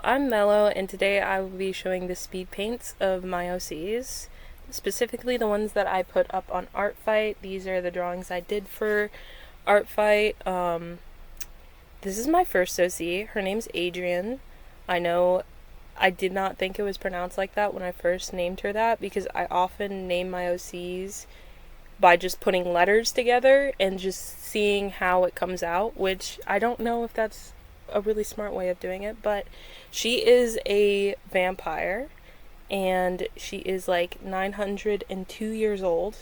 I'm Mello, and today I will be showing the speed paints of my OCs, specifically the ones that I put up on Artfight. These are the drawings I did for Artfight. This is my first OC. Her name's Adrian. I know I did not think it was pronounced like that when I first named her that, because I often name my OCs by just putting letters together and just seeing how it comes out, which I don't know if that's a really smart way of doing it, but she is a vampire and she is like 902 years old.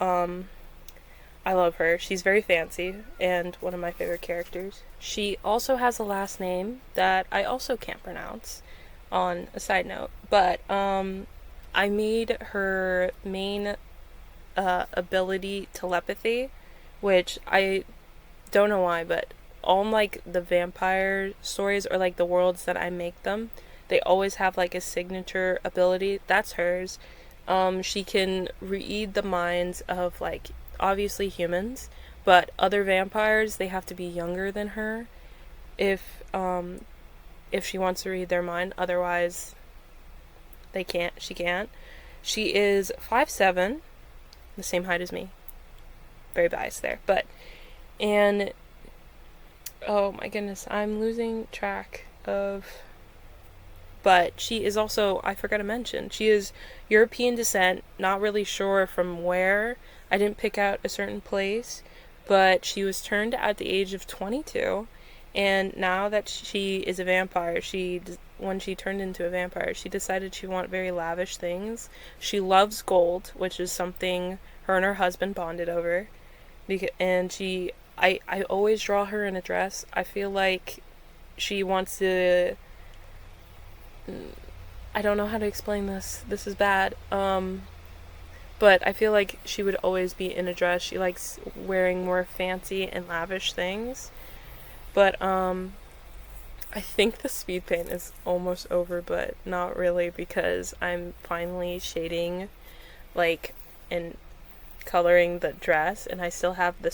I love her. She's very fancy and one of my favorite characters. She also has a last name that I also can't pronounce, on a side note, but I made her main ability telepathy, which I don't know why, but all like the vampire stories or like the worlds that I make them, they always have like a signature ability. That's hers. She can read the minds of like obviously humans, but other vampires, they have to be younger than her if she wants to read their mind. Otherwise she can't. She is 5'7", the same height as me. Very biased there. And oh my goodness, I'm losing track of. But she is also, I forgot to mention, she is European descent, not really sure from where. I didn't pick out a certain place, but she was turned at the age of 22, and now that she is a vampire, when she turned into a vampire, she decided she wanted very lavish things. She loves gold, which is something her and her husband bonded over, and I always draw her in a dress. I feel like she wants to. I don't know how to explain this. This is bad. But I feel like she would always be in a dress. She likes wearing more fancy and lavish things. But I think the speed paint is almost over, but not really, because I'm finally shading, like, and coloring the dress, and I still have the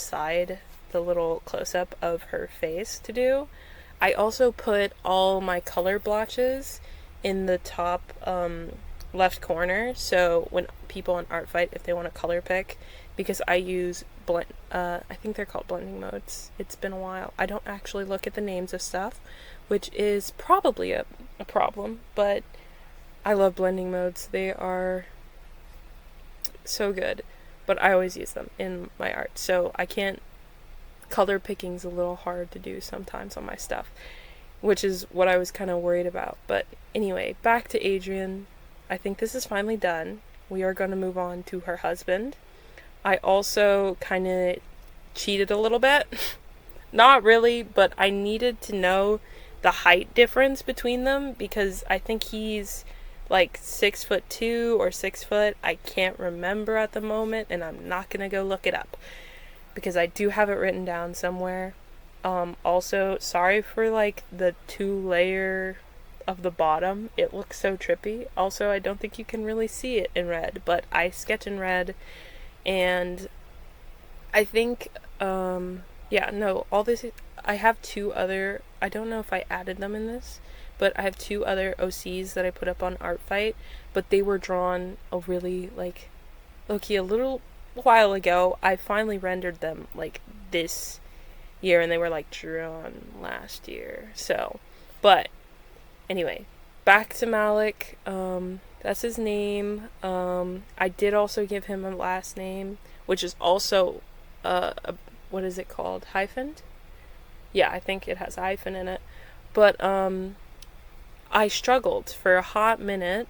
little close-up of her face to do. I also put all my color blotches in the top left corner, so when people on Artfight, if they want to color pick, because I use I think they're called blending modes. It's been a while. I don't actually look at the names of stuff, which is probably a problem, but I love blending modes. They are so good, but I always use them in my art, so I can't. Color picking's a little hard to do sometimes on my stuff, which is what I was kind of worried about. But anyway, back to Adrian. I think this is finally done. We are going to move on to her husband. I also kind of cheated a little bit. Not really, but I needed to know the height difference between them, because I think he's like 6'2" or 6 foot. I can't remember at the moment, and I'm not going to go look it up, because I do have it written down somewhere. Also, sorry for like the 2-layer of the bottom. It looks so trippy. Also, I don't think you can really see it in red, but I sketch in red, and I think, all this, I have 2 other, I don't know if I added them in this, but I have 2 other OCs that I put up on Artfight, but they were drawn a really, like, a little while ago. I finally rendered them like this year, and they were like drawn last year. So, but anyway, back to Malik. That's his name. I did also give him a last name, which is also what is it called? Hyphened? Yeah, I think it has a hyphen in it. But I struggled for a hot minute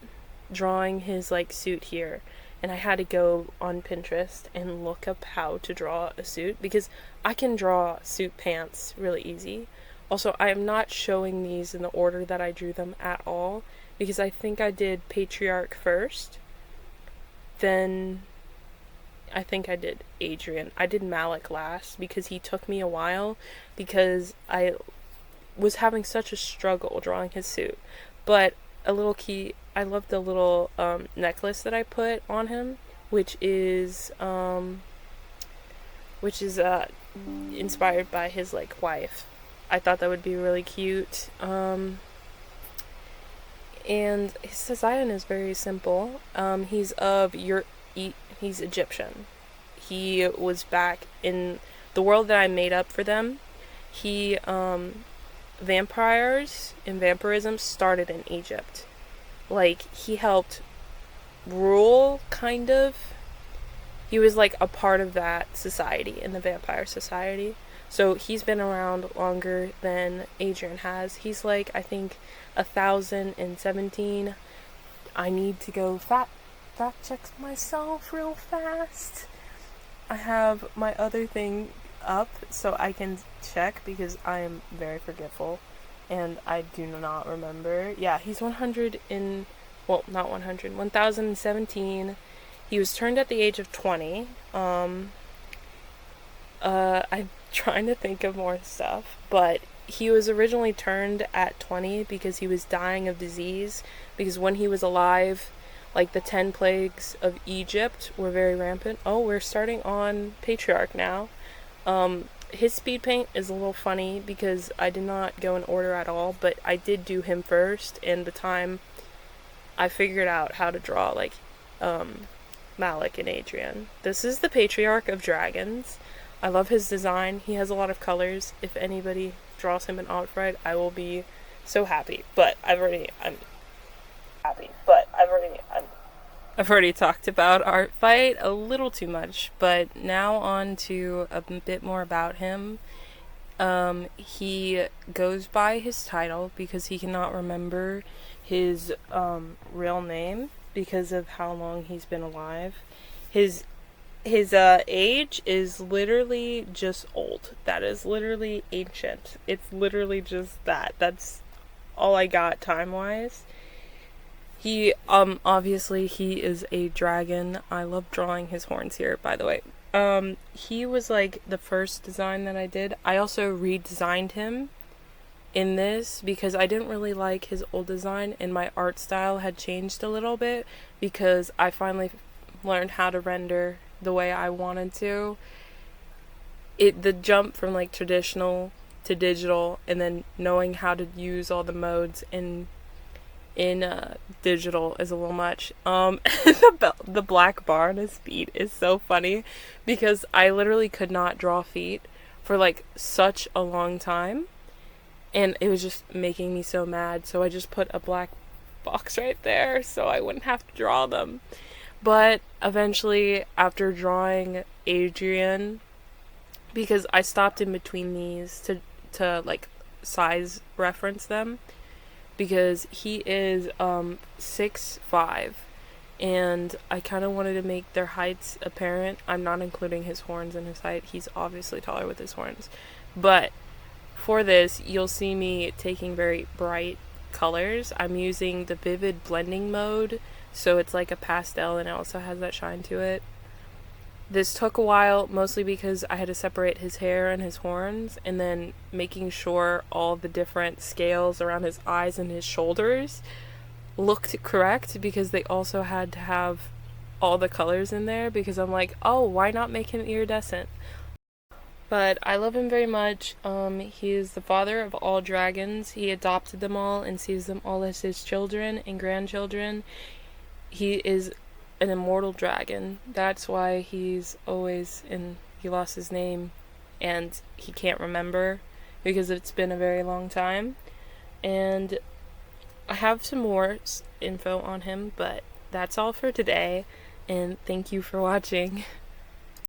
drawing his like suit here. And I had to go on Pinterest and look up how to draw a suit, because I can draw suit pants really easy. Also, I am not showing these in the order that I drew them at all, because I think I did Patriarch first. Then I think I did Adrian. I did Malik last, because he took me a while, because I was having such a struggle drawing his suit. But a little key, I love the little necklace that I put on him, which is inspired by his like wife. I thought that would be really cute. And his design is very simple. He's Egyptian. He was back in the world that I made up for them. He Vampires and vampirism started in Egypt. Like, he helped rule, kind of. He was like a part of that society, in the vampire society. So he's been around longer than Adrian has. He's like, I think, 1017. I need to go fact check myself real fast. I have my other thing up so I can check because I am very forgetful and I do not remember. Yeah, he's 100 in, well, not 100, 1017. He was turned at the age of 20. I'm trying to think of more stuff, but he was originally turned at 20 because he was dying of disease, because when he was alive, like, the 10 plagues of Egypt were very rampant. Oh, we're starting on Patriarch now. His speed paint is a little funny because I did not go in order at all, but I did do him first, and the time I figured out how to draw, like, Malik and Adrian. This is the Patriarch of Dragons. I love his design. He has a lot of colors. If anybody draws him in artfight, I will be so happy. But I've already talked about artfight a little too much. But now on to a bit more about him. He goes by his title because he cannot remember his real name because of how long he's been alive. His age is literally just old. That is literally ancient. It's literally just that. That's all I got time-wise. He, obviously he is a dragon. I love drawing his horns here, by the way. He was, like, the first design that I did. I also redesigned him in this because I didn't really like his old design, and my art style had changed a little bit because I finally learned how to render the way I wanted to. The jump from, like, traditional to digital, and then knowing how to use all the modes in digital is a little much. The black bar on his feet is so funny because I literally could not draw feet for, like, such a long time, and it was just making me so mad, so I just put a black box right there so I wouldn't have to draw them. But eventually, after drawing Adrian, because I stopped in between these to like size reference them, because he is 6'5", and I kind of wanted to make their heights apparent. I'm not including his horns in his height. He's obviously taller with his horns. But for this, you'll see me taking very bright colors. I'm using the vivid blending mode, so it's like a pastel and it also has that shine to it. This took a while, mostly because I had to separate his hair and his horns, and then making sure all the different scales around his eyes and his shoulders looked correct, because they also had to have all the colors in there, because I'm like, oh, why not make him iridescent? But I love him very much. He is the father of all dragons. He adopted them all and sees them all as his children and grandchildren. He is an immortal dragon. That's why he's always he lost his name and he can't remember, because it's been a very long time. And I have some more info on him, but that's all for today, and thank you for watching.